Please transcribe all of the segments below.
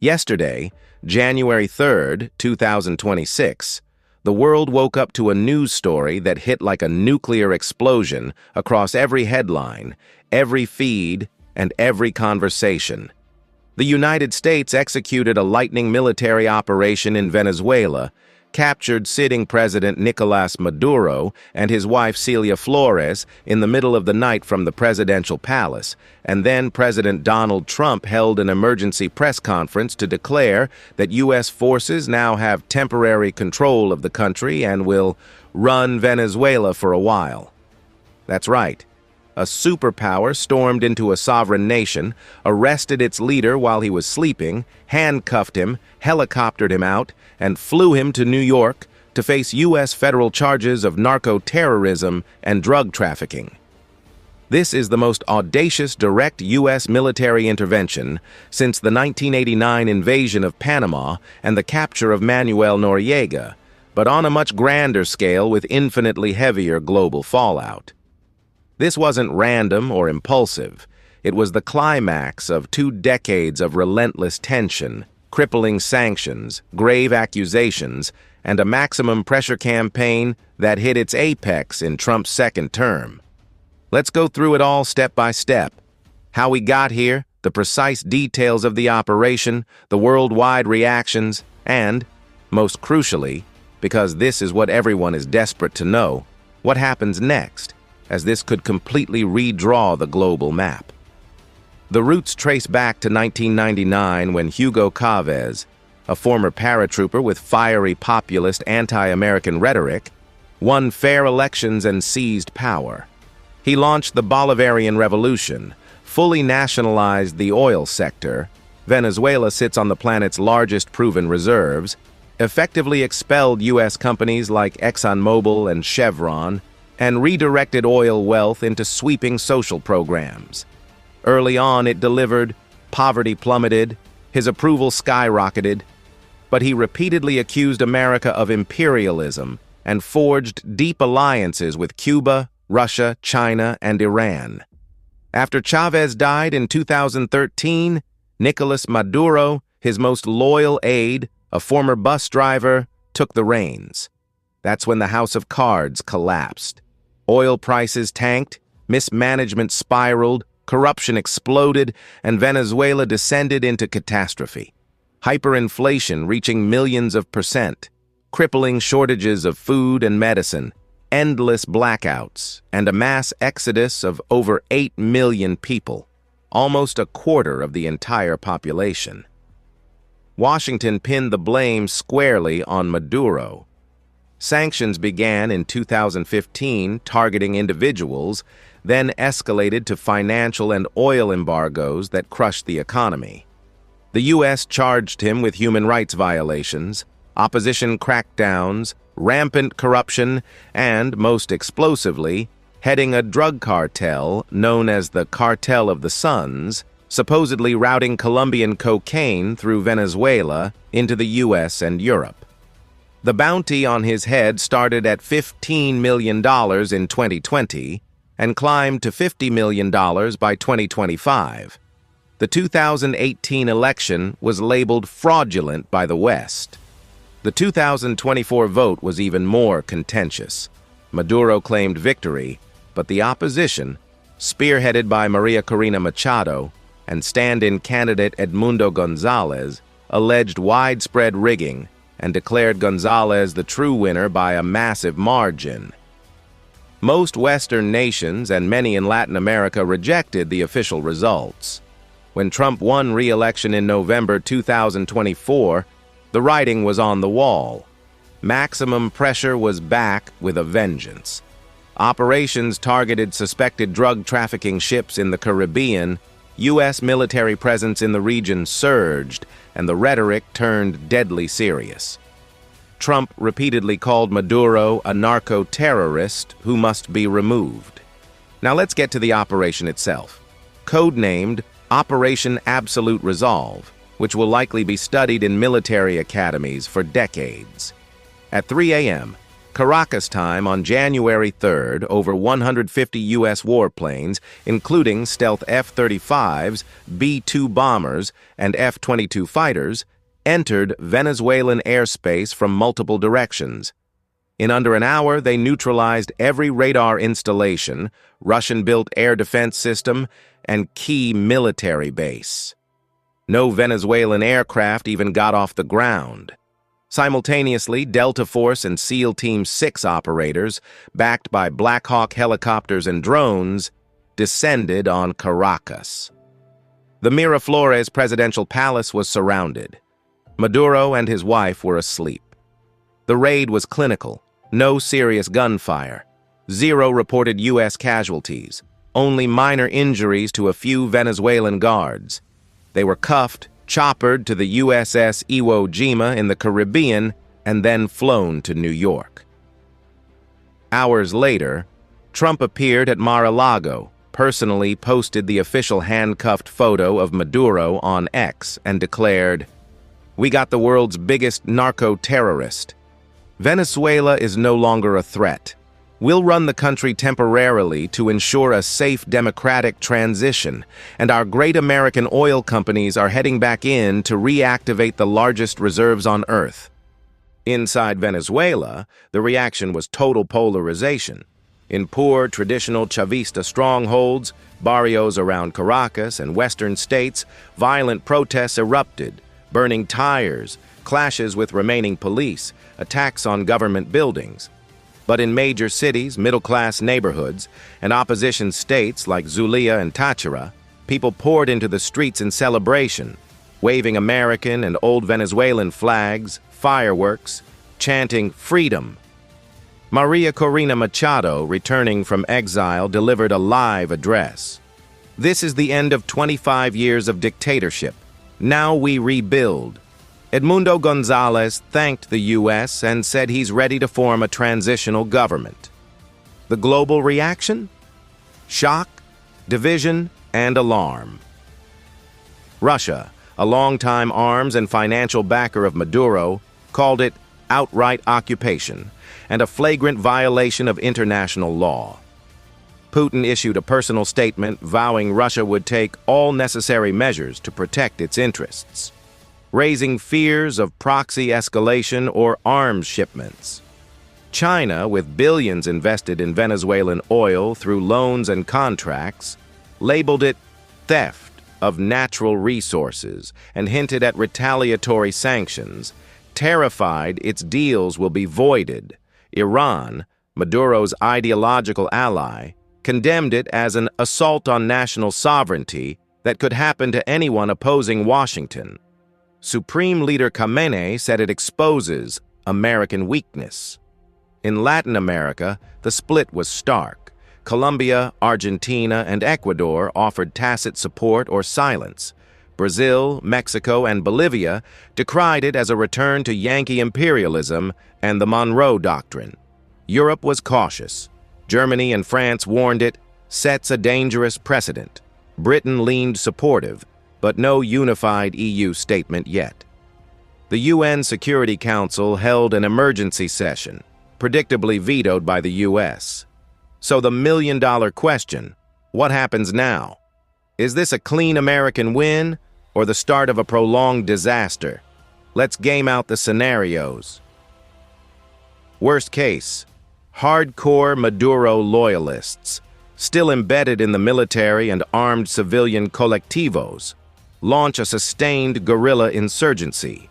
Yesterday, January 3rd, 2026, the world woke up to a news story that hit like a nuclear explosion across every headline, every feed, and every conversation. The United States executed a lightning military operation in Venezuela, captured sitting President Nicolás Maduro and his wife Cilia Flores in the middle of the night from the presidential palace, and then President Donald Trump held an emergency press conference to declare that U.S. forces now have temporary control of the country and will run Venezuela for a while. That's right. A superpower stormed into a sovereign nation, arrested its leader while he was sleeping, handcuffed him, helicoptered him out, and flew him to New York to face U.S. federal charges of narcoterrorism and drug trafficking. This is the most audacious direct U.S. military intervention since the 1989 invasion of Panama and the capture of Manuel Noriega, but on a much grander scale with infinitely heavier global fallout. This wasn't random or impulsive. It was the climax of 2 decades of relentless tension, crippling sanctions, grave accusations, and a maximum pressure campaign that hit its apex in Trump's second term. Let's go through it all step by step. How we got here, the precise details of the operation, the worldwide reactions, and, most crucially, because this is what everyone is desperate to know, what happens next, as this could completely redraw the global map. The roots trace back to 1999 when Hugo Chavez, a former paratrooper with fiery populist anti-American rhetoric, won fair elections and seized power. He launched the Bolivarian Revolution, fully nationalized the oil sector. Venezuela sits on the planet's largest proven reserves, effectively expelled U.S. companies like ExxonMobil and Chevron, and redirected oil wealth into sweeping social programs. Early on, it delivered, poverty plummeted, his approval skyrocketed, but he repeatedly accused America of imperialism and forged deep alliances with Cuba, Russia, China, and Iran. After Chavez died in 2013, Nicolás Maduro, his most loyal aide, a former bus driver, took the reins. That's when the house of cards collapsed. Oil prices tanked, mismanagement spiraled, corruption exploded, and Venezuela descended into catastrophe. Hyperinflation reaching millions of %, crippling shortages of food and medicine, endless blackouts, and a mass exodus of over 8 million people, almost a quarter of the entire population. Washington pinned the blame squarely on Maduro. Sanctions began in 2015 targeting individuals, then escalated to financial and oil embargoes that crushed the economy. The U.S. charged him with human rights violations, opposition crackdowns, rampant corruption, and, most explosively, heading a drug cartel known as the Cartel of the Suns, supposedly routing Colombian cocaine through Venezuela into the U.S. and Europe. The bounty on his head started at $15 million in 2020 and climbed to $50 million by 2025. The 2018 election was labeled fraudulent by the West. The 2024 vote was even more contentious. Maduro claimed victory, but the opposition, spearheaded by Maria Corina Machado and stand-in candidate Edmundo Gonzalez, alleged widespread rigging and declared Gonzalez the true winner by a massive margin. Most Western nations and many in Latin America rejected the official results. When Trump won re-election in November 2024, the writing was on the wall. Maximum pressure was back with a vengeance. Operations targeted suspected drug trafficking ships in the Caribbean. U.S. military presence in the region surged, and the rhetoric turned deadly serious. Trump repeatedly called Maduro a narco-terrorist who must be removed. Now let's get to the operation itself. Codenamed Operation Absolute Resolve, which will likely be studied in military academies for decades. At 3 a.m., Caracas time on January 3rd, over 150 U.S. warplanes, including stealth F-35s, B-2 bombers, and F-22 fighters, entered Venezuelan airspace from multiple directions. In under an hour, they neutralized every radar installation, Russian-built air defense system, and key military base. No Venezuelan aircraft even got off the ground. Simultaneously, Delta Force and SEAL Team 6 operators, backed by Black Hawk helicopters and drones, descended on Caracas. The Miraflores presidential palace was surrounded. Maduro and his wife were asleep. The raid was clinical, no serious gunfire, 0 reported U.S. casualties, only minor injuries to a few Venezuelan guards. They were cuffed, choppered to the USS Iwo Jima in the Caribbean, and then flown to New York. Hours later, Trump appeared at Mar-a-Lago, personally posted the official handcuffed photo of Maduro on X, and declared, "We got the world's biggest narco-terrorist. Venezuela is no longer a threat. We'll run the country temporarily to ensure a safe democratic transition, and our great American oil companies are heading back in to reactivate the largest reserves on Earth." Inside Venezuela, the reaction was total polarization. In poor, traditional Chavista strongholds, barrios around Caracas and western states, violent protests erupted, burning tires, clashes with remaining police, attacks on government buildings. But in major cities, middle-class neighborhoods, and opposition states like Zulia and Táchira, people poured into the streets in celebration, waving American and old Venezuelan flags, fireworks, chanting freedom. Maria Corina Machado, returning from exile, delivered a live address. "This is the end of 25 years of dictatorship. Now we rebuild." Edmundo Gonzalez thanked the U.S. and said he's ready to form a transitional government. The global reaction? Shock, division, and alarm. Russia, a longtime arms and financial backer of Maduro, called it outright occupation and a flagrant violation of international law. Putin issued a personal statement vowing Russia would take all necessary measures to protect its interests, raising fears of proxy escalation or arms shipments. China, with billions invested in Venezuelan oil through loans and contracts, labeled it theft of natural resources and hinted at retaliatory sanctions, terrified its deals will be voided. Iran, Maduro's ideological ally, condemned it as an assault on national sovereignty that could happen to anyone opposing Washington. Supreme Leader Khamenei said it exposes American weakness. In Latin America, the split was stark. Colombia, Argentina, and Ecuador offered tacit support or silence. Brazil, Mexico, and Bolivia decried it as a return to Yankee imperialism and the Monroe Doctrine. Europe was cautious. Germany and France warned it sets a dangerous precedent. Britain leaned supportive, but no unified EU statement yet. The UN Security Council held an emergency session, predictably vetoed by the US. So the million-dollar question, what happens now? Is this a clean American win or the start of a prolonged disaster? Let's game out the scenarios. Worst case, hardcore Maduro loyalists, still embedded in the military and armed civilian colectivos, launch a sustained guerrilla insurgency.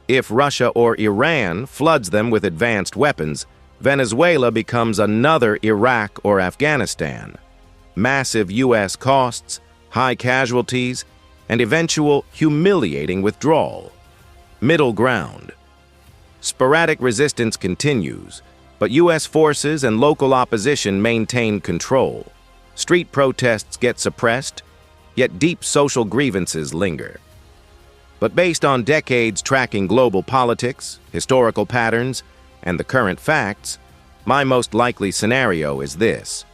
If Russia or Iran floods them with advanced weapons, Venezuela becomes another Iraq or Afghanistan. Massive U.S. costs, high casualties, and eventual humiliating withdrawal. Middle ground. Sporadic resistance continues, but U.S. forces and local opposition maintain control. Street protests get suppressed, yet deep social grievances linger. But based on decades tracking global politics, historical patterns, and the current facts, my most likely scenario is this.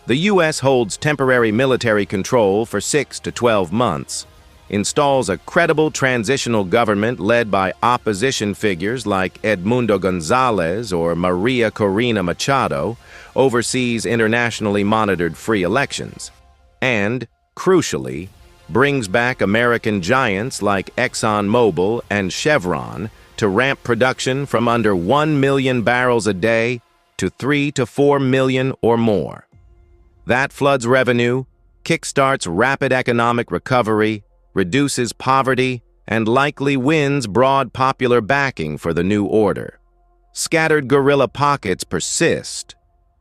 The U.S. holds temporary military control for 6 to 12 months, installs a credible transitional government led by opposition figures like Edmundo Gonzalez or Maria Corina Machado, oversees internationally monitored free elections, and, crucially, brings back American giants like ExxonMobil and Chevron to ramp production from under 1 million barrels a day to 3 to 4 million or more. That floods revenue, kickstarts rapid economic recovery, reduces poverty, and likely wins broad popular backing for the new order. Scattered guerrilla pockets persist,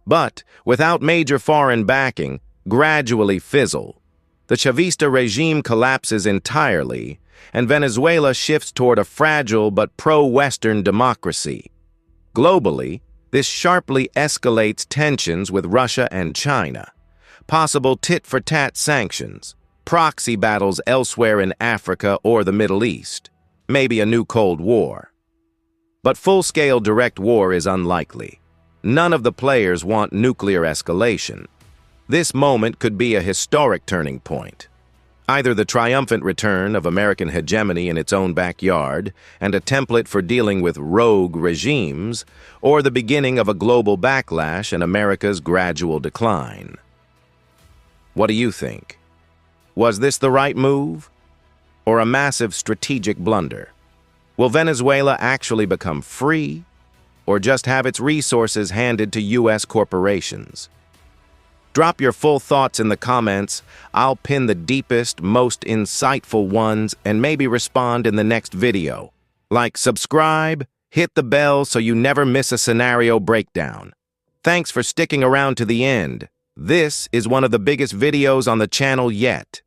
but, without major foreign backing, gradually fizzle. The Chavista regime collapses entirely, and Venezuela shifts toward a fragile but pro-Western democracy. Globally, this sharply escalates tensions with Russia and China, possible tit-for-tat sanctions, proxy battles elsewhere in Africa or the Middle East, maybe a new Cold War. But full-scale direct war is unlikely. None of the players want nuclear escalation. This moment could be a historic turning point. Either the triumphant return of American hegemony in its own backyard and a template for dealing with rogue regimes, or the beginning of a global backlash and America's gradual decline. What do you think? Was this the right move? Or a massive strategic blunder? Will Venezuela actually become free, or just have its resources handed to U.S. corporations? Drop your full thoughts in the comments. I'll pin the deepest, most insightful ones and maybe respond in the next video. Like, subscribe, hit the bell so you never miss a scenario breakdown. Thanks for sticking around to the end. This is one of the biggest videos on the channel yet.